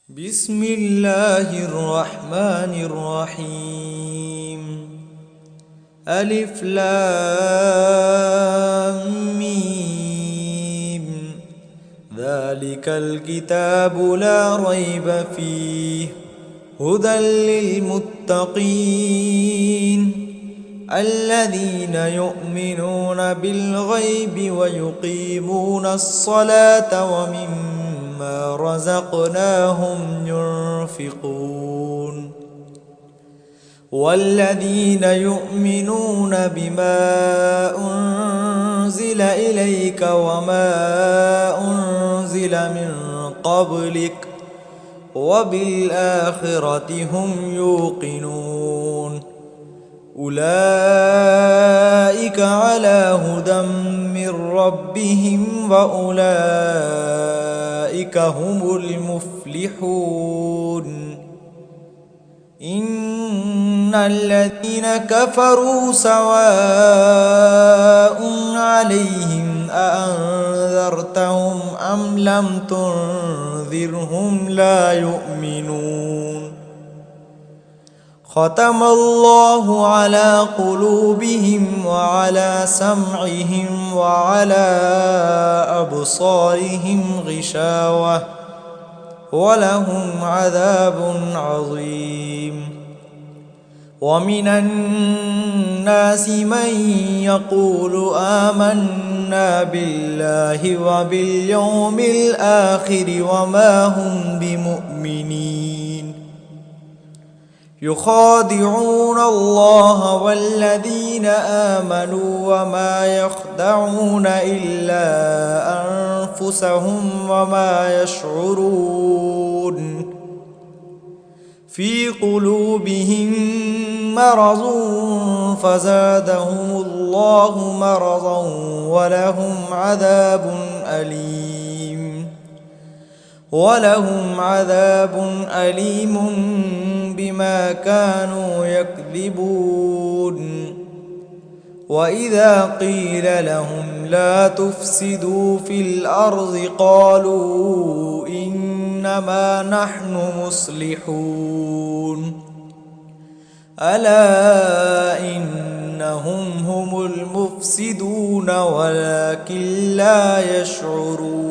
بسم الله الرحمن الرحيم. ألف لام ميم. ذلك الكتاب لا ريب فيه هدى للمتقين الذين يؤمنون بالغيب ويقيمون الصلاة ومما رزقناهم ينفقون والذين يؤمنون بما أنزل إليك وما أنزل من قبلك وبالآخرة هم يوقنون أولئك على هدى من ربهم وأولئك هم المفلحون. إن الذين كفروا سواء عليهم أأنذرتهم أم لم تنذرهم لا يؤمنون. ختم الله على قلوبهم وعلى سمعهم وعلى أبصارهم غشاوة ولهم عذاب عظيم. ومن الناس من يقول آمنا بالله وباليوم الآخر وما هم بمؤمنين يخادعون الله والذين آمنوا وما يخدعون إلا أنفسهم وما يشعرون. في قلوبهم مرض فزادهم الله مرضا ولهم عذاب أليم بما كانوا يكذبون. وإذا قيل لهم لا تفسدوا في الأرض قالوا إنما نحن مصلحون ألا إنهم هم المفسدون ولكن لا يشعرون.